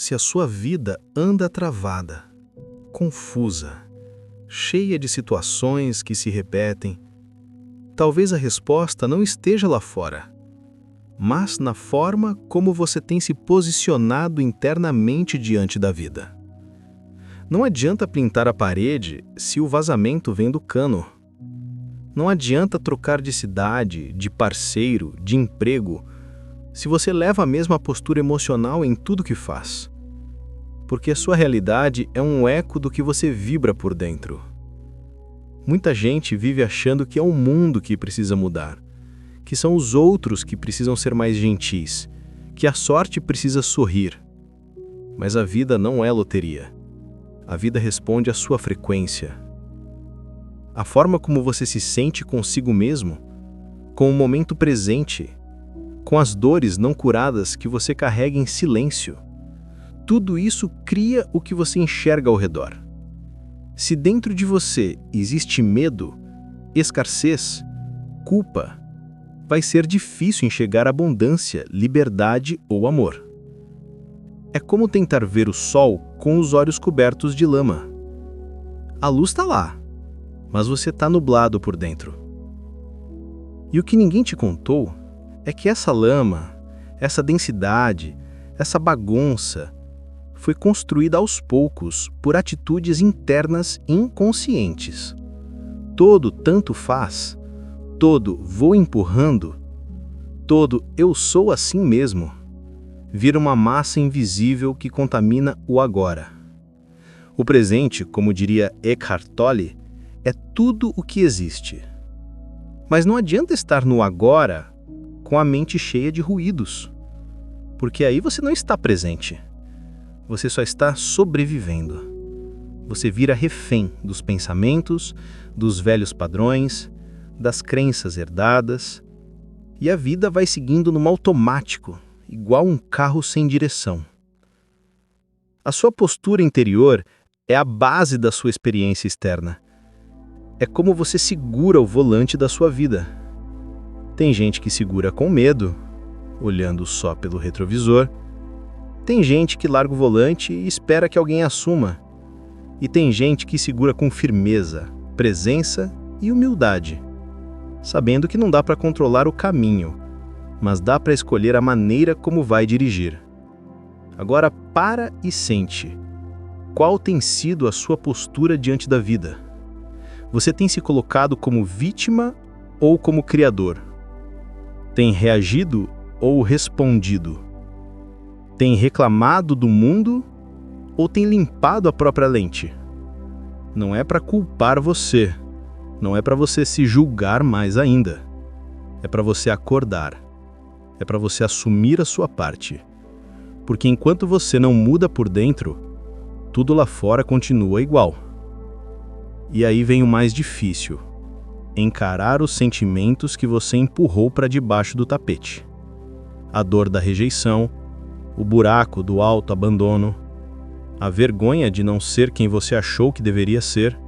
se a sua vida anda travada, confusa, cheia de situações que se repetem, talvez a resposta não esteja lá fora, mas na forma como você tem se posicionado internamente diante da vida. Não adianta pintar a parede se o vazamento vem do cano. Não adianta trocar de cidade, de parceiro, de emprego, se você leva a mesma postura emocional em tudo que faz. Porque a sua realidade é um eco do que você vibra por dentro. Muita gente vive achando que é o mundo que precisa mudar, que são os outros que precisam ser mais gentis, que a sorte precisa sorrir. Mas a vida não é loteria. A vida responde à sua frequência. A forma como você se sente consigo mesmo, com o momento presente, com as dores não curadas que você carrega em silêncio, tudo isso cria o que você enxerga ao redor. Se dentro de você existe medo, escassez, culpa, vai ser difícil enxergar abundância, liberdade ou amor. É como tentar ver o sol com os olhos cobertos de lama. A luz está lá, mas você está nublado por dentro. E o que ninguém te contou é que essa lama, essa densidade, essa bagunça foi construída aos poucos por atitudes internas inconscientes. Todo tanto faz, todo vou empurrando, todo eu sou assim mesmo, vira uma massa invisível que contamina o agora. O presente, como diria Eckhart Tolle, é tudo o que existe. Mas não adianta estar no agora com a mente cheia de ruídos, porque aí você não está presente. Você só está sobrevivendo. Você vira refém dos pensamentos, dos velhos padrões, das crenças herdadas, e a vida vai seguindo num automático, igual um carro sem direção. A sua postura interior é a base da sua experiência externa. É como você segura o volante da sua vida. Tem gente que segura com medo, olhando só pelo retrovisor. Tem gente que larga o volante e espera que alguém assuma. E tem gente que segura com firmeza, presença e humildade, sabendo que não dá para controlar o caminho, mas dá para escolher a maneira como vai dirigir. Agora para e sente. Qual tem sido a sua postura diante da vida? Você tem se colocado como vítima ou como criador? Tem reagido ou respondido? Tem reclamado do mundo ou tem limpado a própria lente? Não é para culpar você, não é para você se julgar mais ainda. É para você acordar. É para você assumir a sua parte. Porque enquanto você não muda por dentro, tudo lá fora continua igual. E aí vem o mais difícil: encarar os sentimentos que você empurrou para debaixo do tapete. A dor da rejeição, o buraco do autoabandono, a vergonha de não ser quem você achou que deveria ser.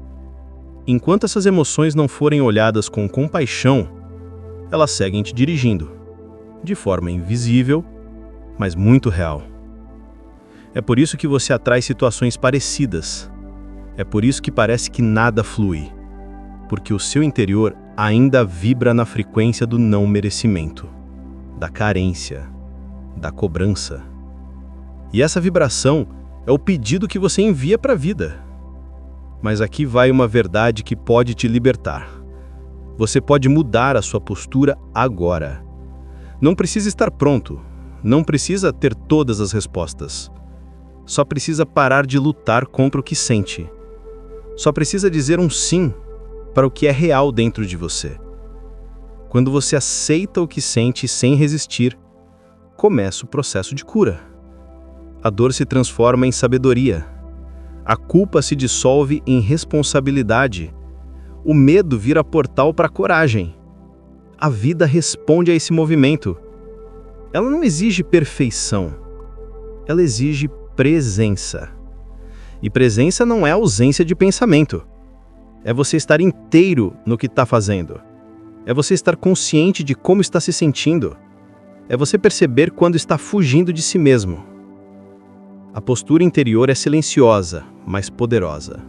Enquanto essas emoções não forem olhadas com compaixão, elas seguem te dirigindo, de forma invisível, mas muito real. É por isso que você atrai situações parecidas. É por isso que parece que nada flui, porque o seu interior ainda vibra na frequência do não merecimento, da carência, da cobrança. E essa vibração é o pedido que você envia para a vida. Mas aqui vai uma verdade que pode te libertar. Você pode mudar a sua postura agora. Não precisa estar pronto, não precisa ter todas as respostas. Só precisa parar de lutar contra o que sente. Só precisa dizer um sim para o que é real dentro de você. Quando você aceita o que sente sem resistir, começa o processo de cura. A dor se transforma em sabedoria. A culpa se dissolve em responsabilidade. O medo vira portal para a coragem. A vida responde a esse movimento. Ela não exige perfeição. Ela exige presença. E presença não é ausência de pensamento. É você estar inteiro no que está fazendo. É você estar consciente de como está se sentindo. É você perceber quando está fugindo de si mesmo. A postura interior é silenciosa, mas poderosa.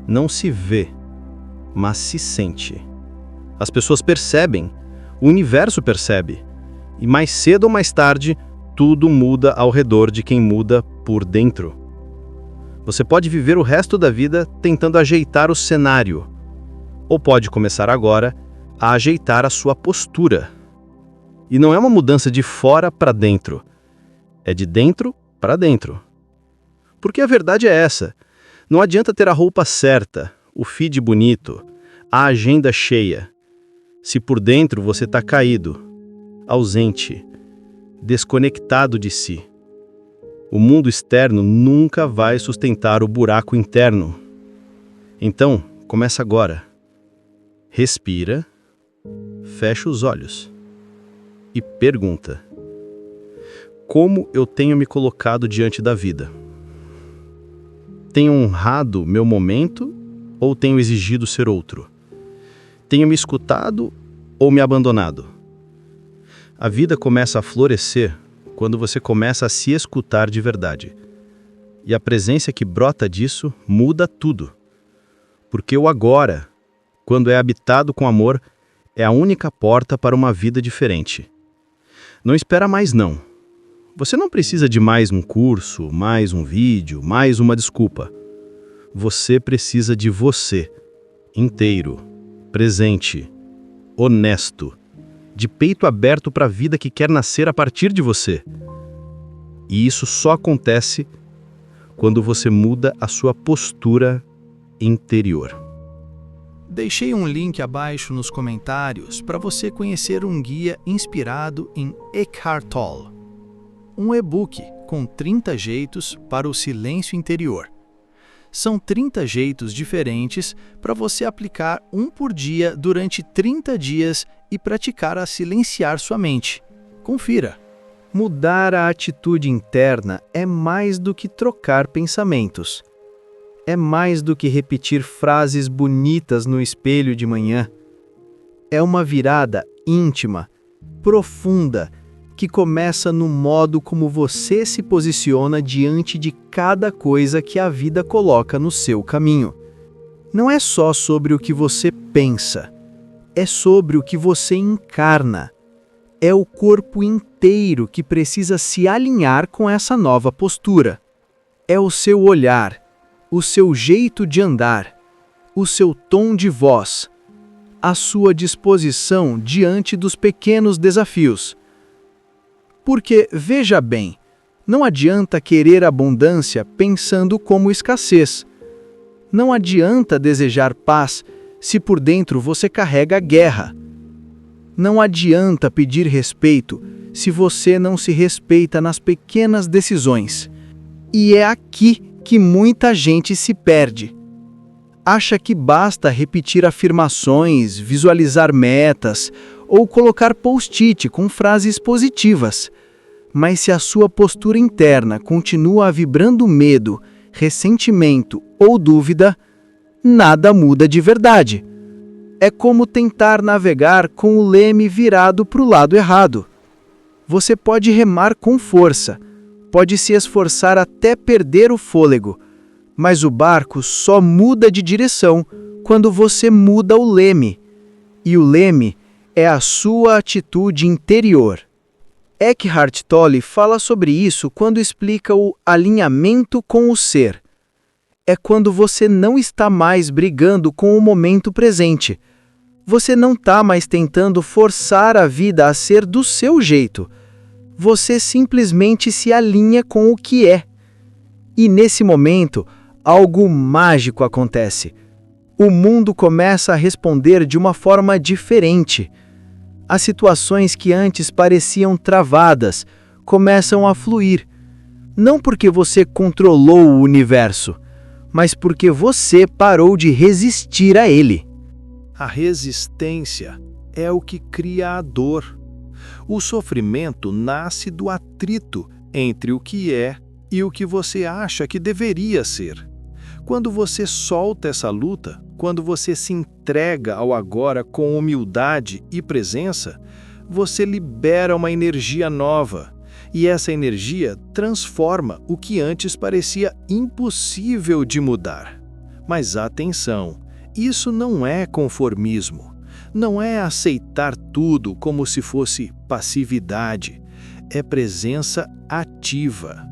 Não se vê, mas se sente. As pessoas percebem, o universo percebe, e mais cedo ou mais tarde, tudo muda ao redor de quem muda por dentro. Você pode viver o resto da vida tentando ajeitar o cenário, ou pode começar agora a ajeitar a sua postura. E não é uma mudança de fora para dentro, é de dentro para dentro. Porque a verdade é essa: não adianta ter a roupa certa, o feed bonito, a agenda cheia, se por dentro você está caído, ausente, desconectado de si. O mundo externo nunca vai sustentar o buraco interno. Então, começa agora. Respira, fecha os olhos e pergunta: como eu tenho me colocado diante da vida? Tenho honrado meu momento ou tenho exigido ser outro? Tenho me escutado ou me abandonado? A vida começa a florescer quando você começa a se escutar de verdade. E a presença que brota disso muda tudo. Porque o agora, quando é habitado com amor, é a única porta para uma vida diferente. Não espera mais não. Você não precisa de mais um curso, mais um vídeo, mais uma desculpa. Você precisa de você, inteiro, presente, honesto, de peito aberto para a vida que quer nascer a partir de você. E isso só acontece quando você muda a sua postura interior. Deixei um link abaixo nos comentários para você conhecer um guia inspirado em Eckhart Tolle. Um e-book com 30 jeitos para o silêncio interior. São 30 jeitos diferentes para você aplicar um por dia durante 30 dias e praticar a silenciar sua mente. Confira! Mudar a atitude interna é mais do que trocar pensamentos. É mais do que repetir frases bonitas no espelho de manhã. É uma virada íntima, profunda, que começa no modo como você se posiciona diante de cada coisa que a vida coloca no seu caminho. Não é só sobre o que você pensa, é sobre o que você encarna. É o corpo inteiro que precisa se alinhar com essa nova postura. É o seu olhar, o seu jeito de andar, o seu tom de voz, a sua disposição diante dos pequenos desafios. Porque, veja bem, não adianta querer abundância pensando como escassez. Não adianta desejar paz se por dentro você carrega guerra. Não adianta pedir respeito se você não se respeita nas pequenas decisões. E é aqui que muita gente se perde. Acha que basta repetir afirmações, visualizar metas ou colocar post-it com frases positivas. Mas se a sua postura interna continua vibrando medo, ressentimento ou dúvida, nada muda de verdade. É como tentar navegar com o leme virado para o lado errado. Você pode remar com força, pode se esforçar até perder o fôlego, mas o barco só muda de direção quando você muda o leme. E o leme é a sua atitude interior. Eckhart Tolle fala sobre isso quando explica o alinhamento com o ser. É quando você não está mais brigando com o momento presente. Você não está mais tentando forçar a vida a ser do seu jeito. Você simplesmente se alinha com o que é. E nesse momento, algo mágico acontece. O mundo começa a responder de uma forma diferente. As situações que antes pareciam travadas começam a fluir. Não porque você controlou o universo, mas porque você parou de resistir a ele. A resistência é o que cria a dor. O sofrimento nasce do atrito entre o que é e o que você acha que deveria ser. Quando você solta essa luta, quando você se entrega ao agora com humildade e presença, você libera uma energia nova. E essa energia transforma o que antes parecia impossível de mudar. Mas atenção, isso não é conformismo. Não é aceitar tudo como se fosse passividade. É presença ativa.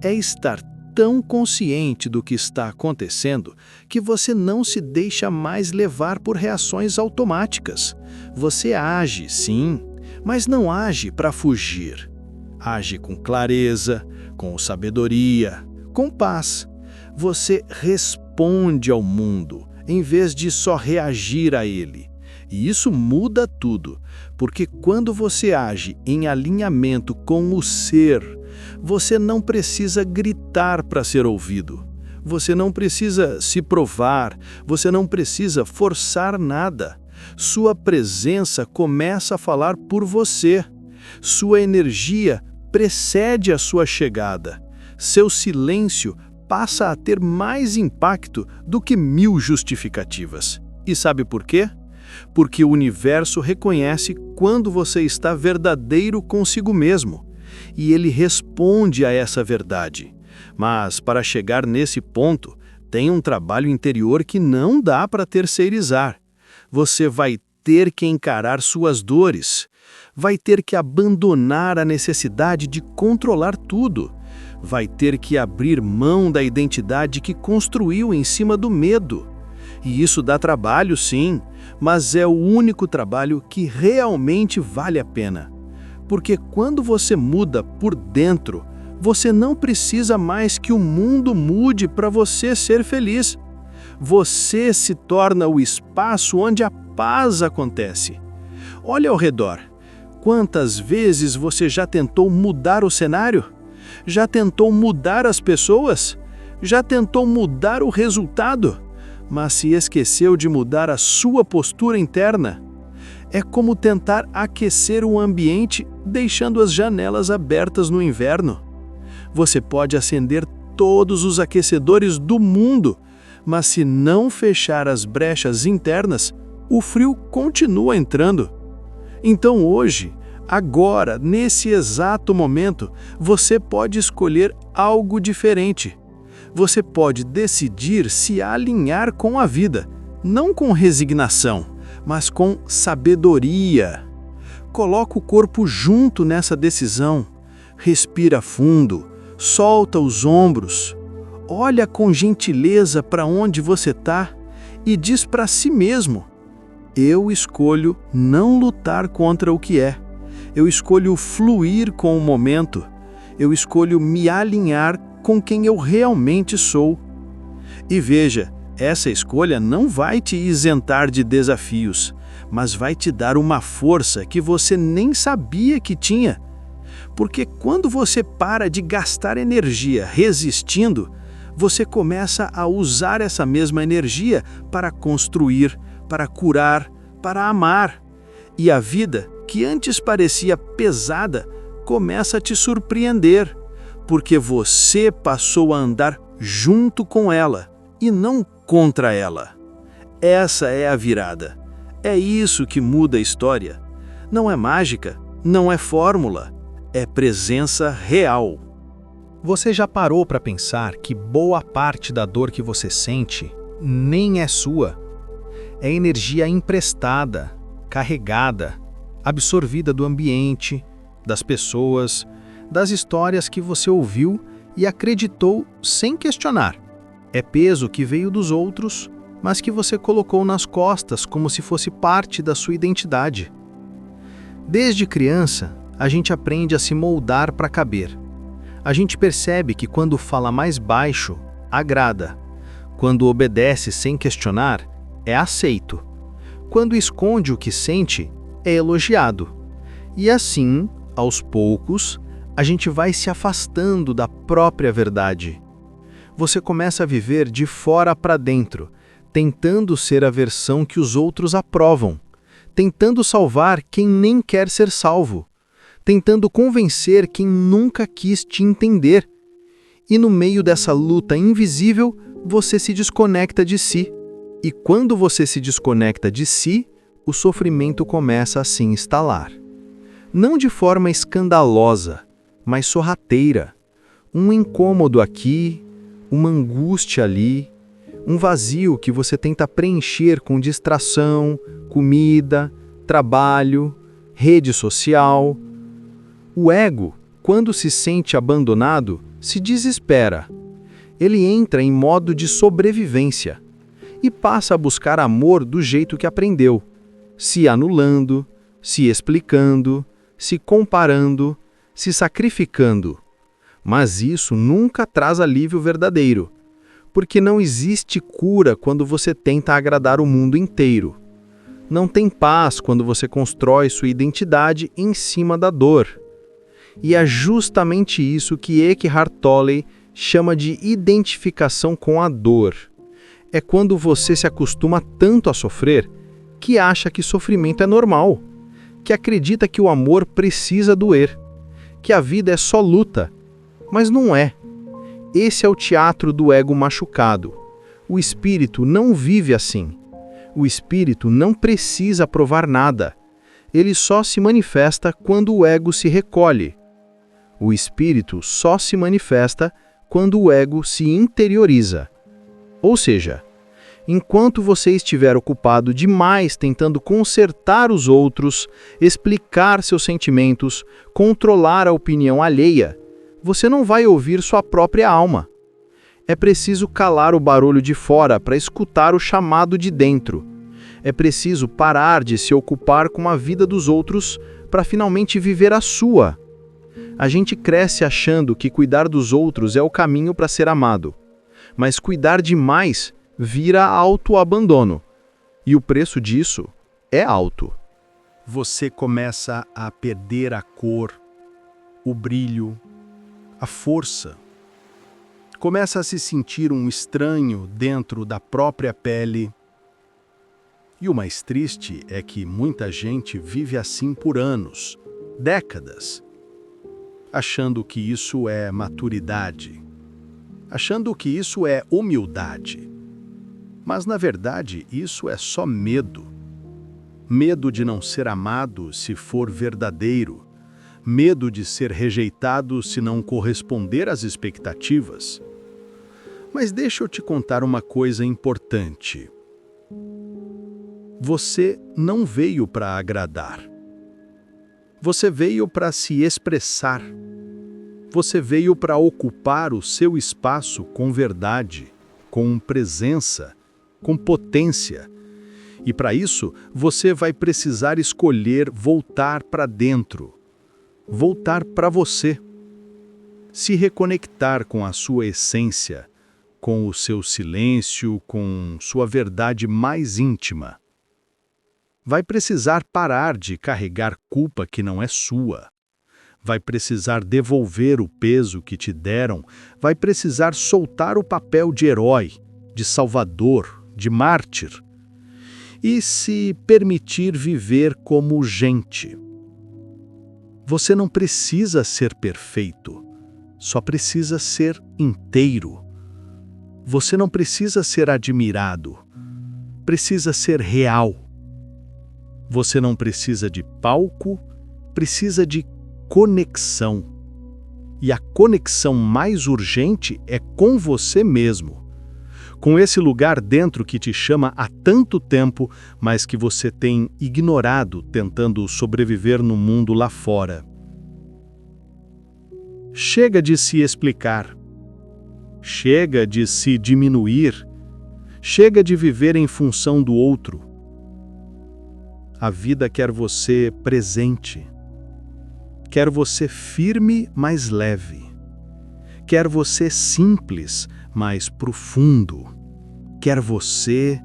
É estar tão consciente do que está acontecendo que você não se deixa mais levar por reações automáticas. Você age, sim, mas não age para fugir. Age com clareza, com sabedoria, com paz. Você responde ao mundo, em vez de só reagir a ele. E isso muda tudo, porque quando você age em alinhamento com o ser, você não precisa gritar para ser ouvido. Você não precisa se provar, você não precisa forçar nada. Sua presença começa a falar por você. Sua energia precede a sua chegada. Seu silêncio passa a ter mais impacto do que 1000 justificativas. E sabe por quê? Porque o universo reconhece quando você está verdadeiro consigo mesmo. E ele responde a essa verdade. Mas, para chegar nesse ponto, tem um trabalho interior que não dá para terceirizar. Você vai ter que encarar suas dores. Vai ter que abandonar a necessidade de controlar tudo. Vai ter que abrir mão da identidade que construiu em cima do medo. E isso dá trabalho, sim, mas é o único trabalho que realmente vale a pena. Porque quando você muda por dentro, você não precisa mais que o mundo mude para você ser feliz. Você se torna o espaço onde a paz acontece. Olha ao redor. Quantas vezes você já tentou mudar o cenário? Já tentou mudar as pessoas? Já tentou mudar o resultado? Mas se esqueceu de mudar a sua postura interna? É como tentar aquecer o ambiente deixando as janelas abertas no inverno. Você pode acender todos os aquecedores do mundo, mas se não fechar as brechas internas, o frio continua entrando. Então hoje, agora, nesse exato momento, você pode escolher algo diferente. Você pode decidir se alinhar com a vida, não com resignação, mas com sabedoria. Coloca o corpo junto nessa decisão. Respira fundo, solta os ombros. Olha com gentileza para onde você está e diz para si mesmo: eu escolho não lutar contra o que é. Eu escolho fluir com o momento. Eu escolho me alinhar com quem eu realmente sou. E veja, essa escolha não vai te isentar de desafios, mas vai te dar uma força que você nem sabia que tinha. Porque quando você para de gastar energia resistindo, você começa a usar essa mesma energia para construir, para curar, para amar. E a vida, que antes parecia pesada, começa a te surpreender, porque você passou a andar junto com ela e não contra ela. Essa é a virada. É isso que muda a história. Não é mágica, não é fórmula, é presença real. Você já parou para pensar que boa parte da dor que você sente nem é sua? É energia emprestada, carregada, absorvida do ambiente, das pessoas, das histórias que você ouviu e acreditou sem questionar. É peso que veio dos outros, mas que você colocou nas costas como se fosse parte da sua identidade. Desde criança, a gente aprende a se moldar para caber. A gente percebe que quando fala mais baixo, agrada. Quando obedece sem questionar, é aceito. Quando esconde o que sente, é elogiado. E assim, aos poucos, a gente vai se afastando da própria verdade. Você começa a viver de fora para dentro, tentando ser a versão que os outros aprovam, tentando salvar quem nem quer ser salvo, tentando convencer quem nunca quis te entender. E no meio dessa luta invisível, você se desconecta de si. E quando você se desconecta de si, o sofrimento começa a se instalar. Não de forma escandalosa, mas sorrateira. Um incômodo aqui, uma angústia ali, um vazio que você tenta preencher com distração, comida, trabalho, rede social. O ego, quando se sente abandonado, se desespera. Ele entra em modo de sobrevivência e passa a buscar amor do jeito que aprendeu, se anulando, se explicando, se comparando, se sacrificando. Mas isso nunca traz alívio verdadeiro, porque não existe cura quando você tenta agradar o mundo inteiro. Não tem paz quando você constrói sua identidade em cima da dor. E é justamente isso que Eckhart Tolle chama de identificação com a dor. É quando você se acostuma tanto a sofrer que acha que sofrimento é normal, que acredita que o amor precisa doer, que a vida é só luta, mas não é. Esse é o teatro do ego machucado. O espírito não vive assim. O espírito não precisa provar nada. Ele só se manifesta quando o ego se recolhe. O espírito só se manifesta quando o ego se interioriza. Ou seja, enquanto você estiver ocupado demais tentando consertar os outros, explicar seus sentimentos, controlar a opinião alheia, você não vai ouvir sua própria alma. É preciso calar o barulho de fora para escutar o chamado de dentro. É preciso parar de se ocupar com a vida dos outros para finalmente viver a sua. A gente cresce achando que cuidar dos outros é o caminho para ser amado. Mas cuidar demais vira autoabandono. E o preço disso é alto. Você começa a perder a cor, o brilho, a força. Começa a se sentir um estranho dentro da própria pele. E o mais triste é que muita gente vive assim por anos, décadas, achando que isso é maturidade, achando que isso é humildade. Mas, na verdade, isso é só medo. Medo de não ser amado se for verdadeiro. Medo de ser rejeitado se não corresponder às expectativas. Mas deixa eu te contar uma coisa importante. Você não veio para agradar. Você veio para se expressar. Você veio para ocupar o seu espaço com verdade, com presença, com potência. E para isso, você vai precisar escolher voltar para dentro. Voltar para você. Se reconectar com a sua essência, com o seu silêncio, com sua verdade mais íntima. Vai precisar parar de carregar culpa que não é sua. Vai precisar devolver o peso que te deram. Vai precisar soltar o papel de herói, de salvador, de mártir. E se permitir viver como gente. Você não precisa ser perfeito, só precisa ser inteiro. Você não precisa ser admirado, precisa ser real. Você não precisa de palco, precisa de conexão. E a conexão mais urgente é com você mesmo. Com esse lugar dentro que te chama há tanto tempo, mas que você tem ignorado tentando sobreviver no mundo lá fora. Chega de se explicar. Chega de se diminuir. Chega de viver em função do outro. A vida quer você presente. Quer você firme, mas leve. Quer você simples, mas profundo. Quer você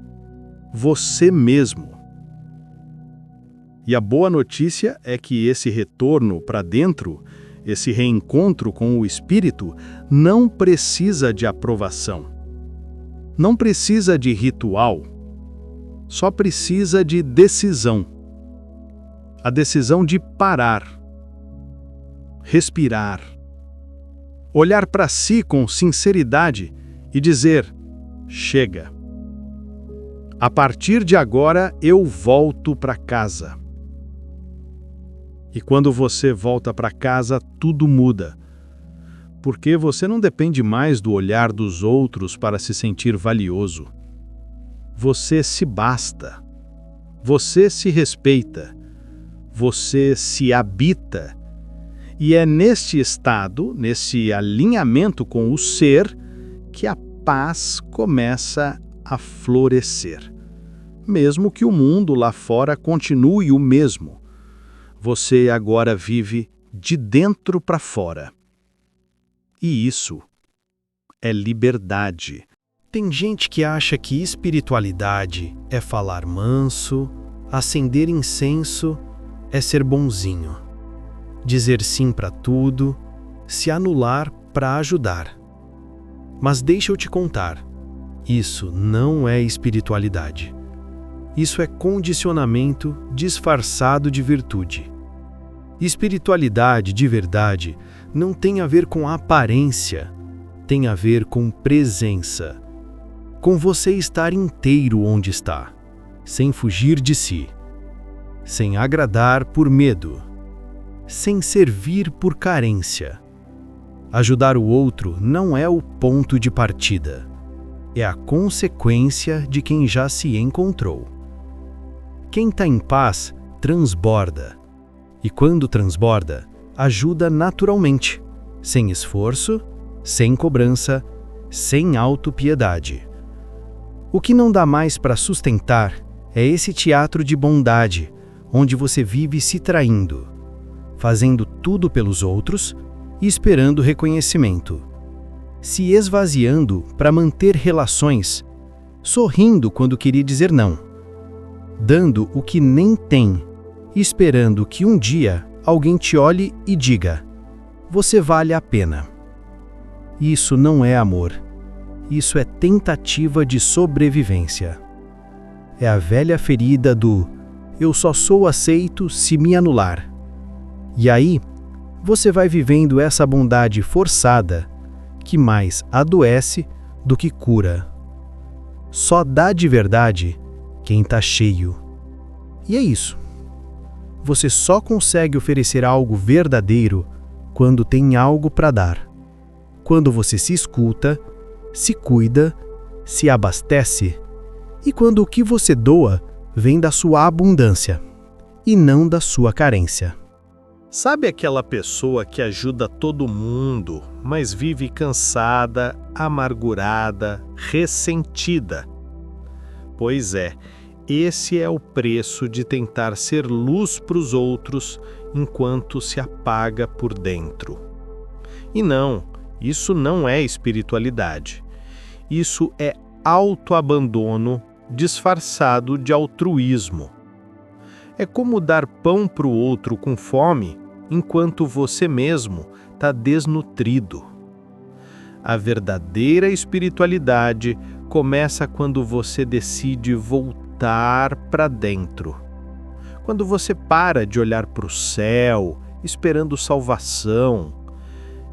mesmo. E a boa notícia é que esse retorno para dentro, esse reencontro com o espírito, não precisa de aprovação. Não precisa de ritual. Só precisa de decisão. A decisão de parar. Respirar. Olhar para si com sinceridade e dizer: chega. A partir de agora eu volto para casa. E quando você volta para casa, tudo muda. Porque você não depende mais do olhar dos outros para se sentir valioso. Você se basta. Você se respeita. Você se habita. E é neste estado, nesse alinhamento com o ser, que a paz começa a florescer. Mesmo que o mundo lá fora continue o mesmo, você agora vive de dentro para fora. E isso é liberdade. Tem gente que acha que espiritualidade é falar manso, acender incenso, é ser bonzinho, dizer sim para tudo, se anular para ajudar. Mas deixa eu te contar, isso não é espiritualidade. Isso é condicionamento disfarçado de virtude. Espiritualidade de verdade não tem a ver com aparência, tem a ver com presença. Com você estar inteiro onde está, sem fugir de si, sem agradar por medo, sem servir por carência. Ajudar o outro não é o ponto de partida, é a consequência de quem já se encontrou. Quem está em paz transborda, e quando transborda, ajuda naturalmente, sem esforço, sem cobrança, sem autopiedade. O que não dá mais para sustentar é esse teatro de bondade, onde você vive se traindo, fazendo tudo pelos outros e esperando reconhecimento, se esvaziando para manter relações, sorrindo quando queria dizer não, dando o que nem tem, esperando que um dia alguém te olhe e diga: você vale a pena. Isso não é amor. Isso é tentativa de sobrevivência. É a velha ferida do eu só sou aceito se me anular. E aí, você vai vivendo essa bondade forçada que mais adoece do que cura. Só dá de verdade quem está cheio. E é isso. Você só consegue oferecer algo verdadeiro quando tem algo para dar. Quando você se escuta, se cuida, se abastece, e quando o que você doa vem da sua abundância e não da sua carência. Sabe aquela pessoa que ajuda todo mundo, mas vive cansada, amargurada, ressentida? Pois é, esse é o preço de tentar ser luz para os outros enquanto se apaga por dentro. E não, isso não é espiritualidade. Isso é autoabandono disfarçado de altruísmo. É como dar pão para o outro com fome, enquanto você mesmo está desnutrido. A verdadeira espiritualidade começa quando você decide voltar para dentro. Quando você para de olhar para o céu, esperando salvação,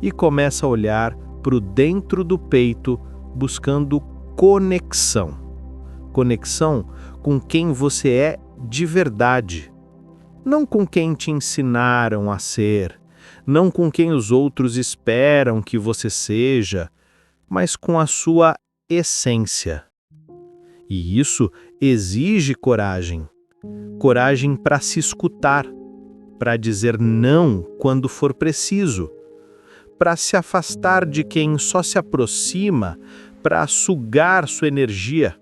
e começa a olhar para o dentro do peito, buscando conexão. Conexão com quem você é de verdade. Não com quem te ensinaram a ser, não com quem os outros esperam que você seja, mas com a sua essência. E isso exige coragem. Coragem para se escutar, para dizer não quando for preciso, para se afastar de quem só se aproxima para sugar sua energia,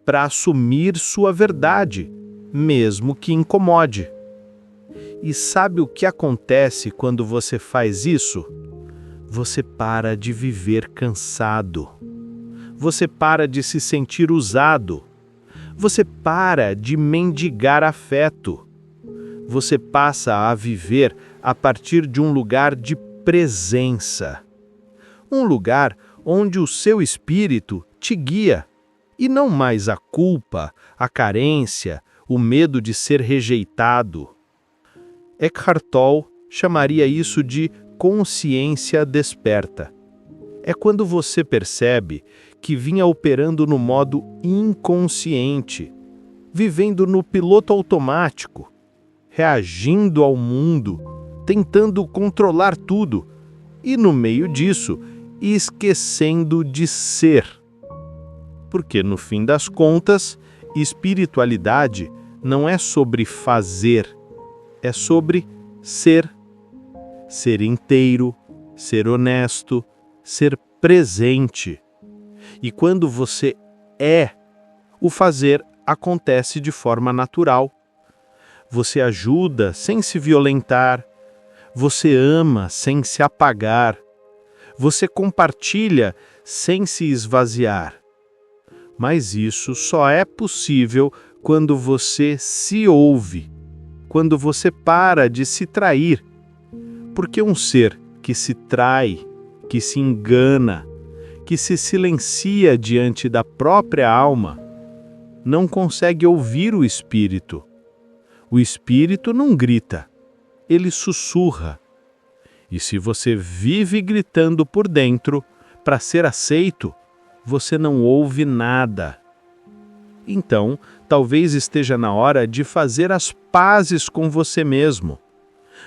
para assumir sua verdade, mesmo que incomode. E sabe o que acontece quando você faz isso? Você para de viver cansado. Você para de se sentir usado. Você para de mendigar afeto. Você passa a viver a partir de um lugar de presença. Um lugar onde o seu espírito te guia, e não mais a culpa, a carência, o medo de ser rejeitado. Eckhart Tolle chamaria isso de consciência desperta. É quando você percebe que vinha operando no modo inconsciente, vivendo no piloto automático, reagindo ao mundo, tentando controlar tudo e, no meio disso, esquecendo de ser. Porque, no fim das contas, espiritualidade não é sobre fazer, é sobre ser. Ser inteiro, ser honesto, ser presente. E quando você é, o fazer acontece de forma natural. Você ajuda sem se violentar, você ama sem se apagar, você compartilha sem se esvaziar. Mas isso só é possível quando você se ouve, quando você para de se trair. Porque um ser que se trai, que se engana, que se silencia diante da própria alma, não consegue ouvir o espírito. O espírito não grita, ele sussurra. E se você vive gritando por dentro para ser aceito, você não ouve nada. Então, talvez esteja na hora de fazer as pazes com você mesmo,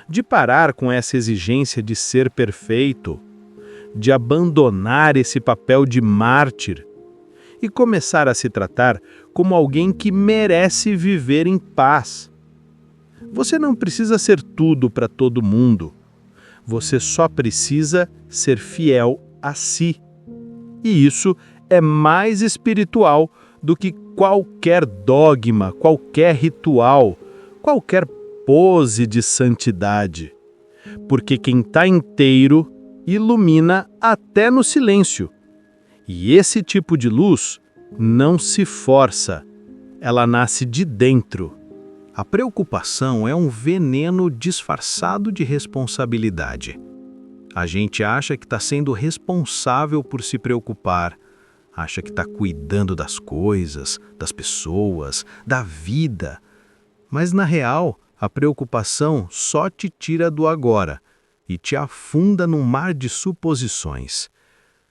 de parar com essa exigência de ser perfeito, de abandonar esse papel de mártir e começar a se tratar como alguém que merece viver em paz. Você não precisa ser tudo para todo mundo. Você só precisa ser fiel a si. E isso é mais espiritual do que qualquer dogma, qualquer ritual, qualquer pose de santidade. Porque quem está inteiro ilumina até no silêncio. E esse tipo de luz não se força, ela nasce de dentro. A preocupação é um veneno disfarçado de responsabilidade. A gente acha que está sendo responsável por se preocupar, acha que está cuidando das coisas, das pessoas, da vida. Mas, na real, a preocupação só te tira do agora e te afunda num mar de suposições.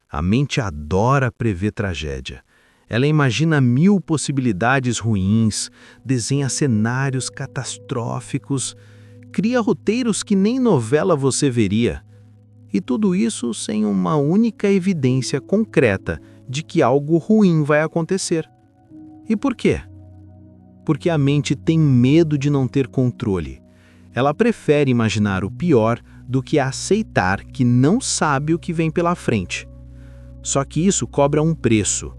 A mente adora prever tragédia. Ela imagina 1000 possibilidades ruins, desenha cenários catastróficos, cria roteiros que nem novela você veria. E tudo isso sem uma única evidência concreta de que algo ruim vai acontecer. E por quê? Porque a mente tem medo de não ter controle. Ela prefere imaginar o pior do que aceitar que não sabe o que vem pela frente. Só que isso cobra um preço.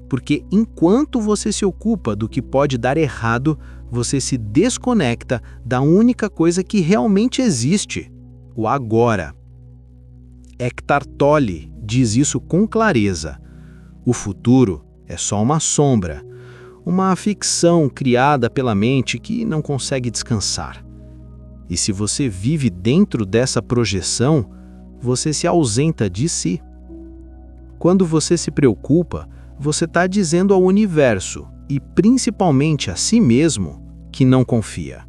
Porque enquanto você se ocupa do que pode dar errado, você se desconecta da única coisa que realmente existe, o agora. Eckhart Tolle diz isso com clareza. O futuro é só uma sombra, uma ficção criada pela mente que não consegue descansar. E se você vive dentro dessa projeção, você se ausenta de si. Quando você se preocupa, você está dizendo ao universo, e principalmente a si mesmo, que não confia.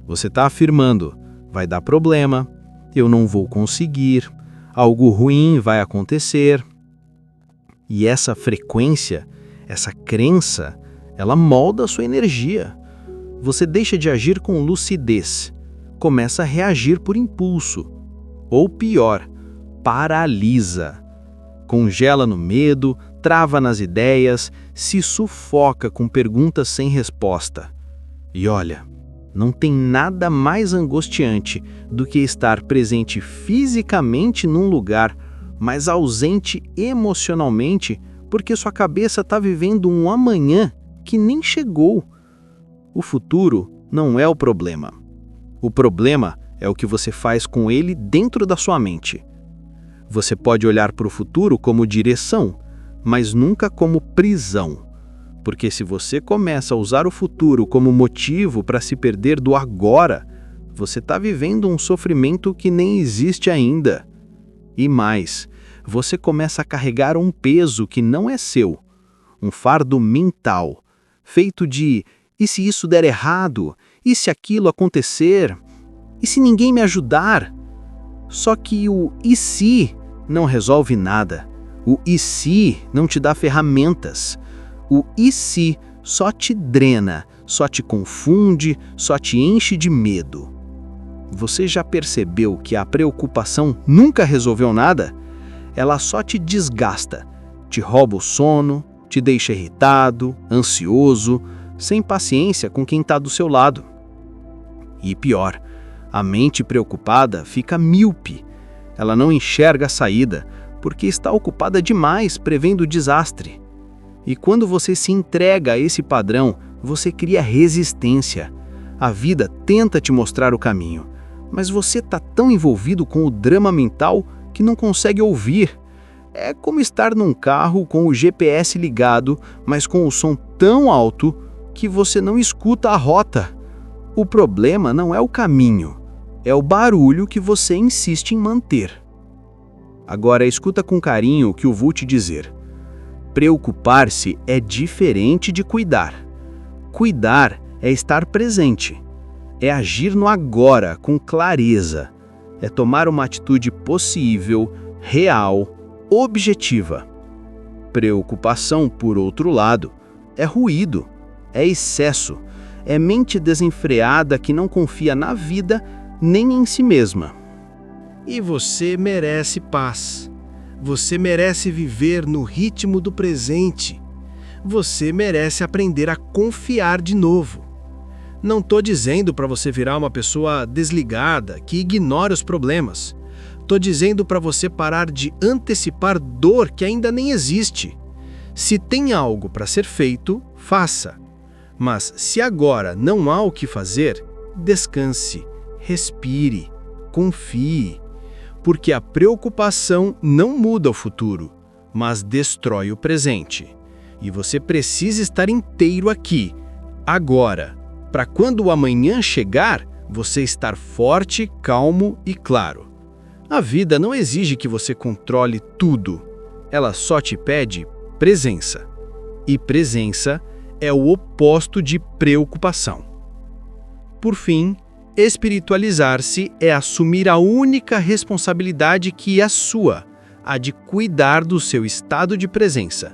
Você está afirmando, vai dar problema, eu não vou conseguir, algo ruim vai acontecer. E essa frequência, essa crença, ela molda a sua energia. Você deixa de agir com lucidez, começa a reagir por impulso. Ou pior, paralisa. Congela no medo, trava nas ideias, se sufoca com perguntas sem resposta. E olha, não tem nada mais angustiante do que estar presente fisicamente num lugar, mas ausente emocionalmente, porque sua cabeça está vivendo um amanhã que nem chegou. O futuro não é o problema. O problema é o que você faz com ele dentro da sua mente. Você pode olhar para o futuro como direção, mas nunca como prisão. Porque se você começa a usar o futuro como motivo para se perder do agora, você está vivendo um sofrimento que nem existe ainda. E mais, você começa a carregar um peso que não é seu, um fardo mental, feito de e se isso der errado? E se aquilo acontecer? E se ninguém me ajudar? Só que o e se não resolve nada. O e se não te dá ferramentas. O e se só te drena, só te confunde, só te enche de medo. Você já percebeu que a preocupação nunca resolveu nada? Ela só te desgasta, te rouba o sono, te deixa irritado, ansioso, sem paciência com quem está do seu lado. E pior, a mente preocupada fica míope. Ela não enxerga a saída, porque está ocupada demais prevendo o desastre. E quando você se entrega a esse padrão, você cria resistência. A vida tenta te mostrar o caminho, mas você está tão envolvido com o drama mental que não consegue ouvir. É como estar num carro com o GPS ligado, mas com o som tão alto que você não escuta a rota. O problema não é o caminho, é o barulho que você insiste em manter. Agora escuta com carinho o que eu vou te dizer. Preocupar-se é diferente de cuidar. Cuidar é estar presente. É agir no agora com clareza. É tomar uma atitude possível, real, objetiva. Preocupação, por outro lado, é ruído, é excesso, é mente desenfreada que não confia na vida nem em si mesma. E você merece paz. Você merece viver no ritmo do presente. Você merece aprender a confiar de novo. Não estou dizendo para você virar uma pessoa desligada, que ignora os problemas. Estou dizendo para você parar de antecipar dor que ainda nem existe. Se tem algo para ser feito, faça. Mas se agora não há o que fazer, descanse, respire, confie. Porque a preocupação não muda o futuro, mas destrói o presente. E você precisa estar inteiro aqui, agora, para quando o amanhã chegar, você estar forte, calmo e claro. A vida não exige que você controle tudo, ela só te pede presença. E presença é o oposto de preocupação. Por fim, espiritualizar-se é assumir a única responsabilidade que é sua, a de cuidar do seu estado de presença,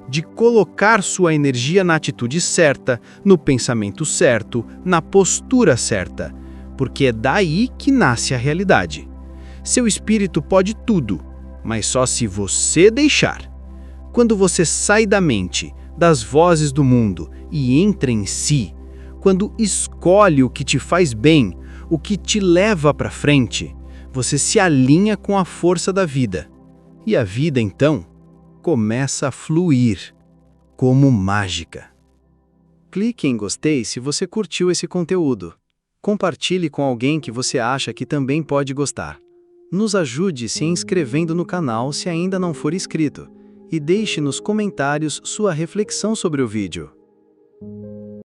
de colocar sua energia na atitude certa, no pensamento certo, na postura certa, porque é daí que nasce a realidade. Seu espírito pode tudo, mas só se você deixar. Quando você sai da mente, das vozes do mundo e entra em si, quando escolhe o que te faz bem, o que te leva para frente, você se alinha com a força da vida. E a vida, então, começa a fluir, como mágica. Clique em gostei se você curtiu esse conteúdo. Compartilhe com alguém que você acha que também pode gostar. Nos ajude se inscrevendo no canal se ainda não for inscrito. E deixe nos comentários sua reflexão sobre o vídeo.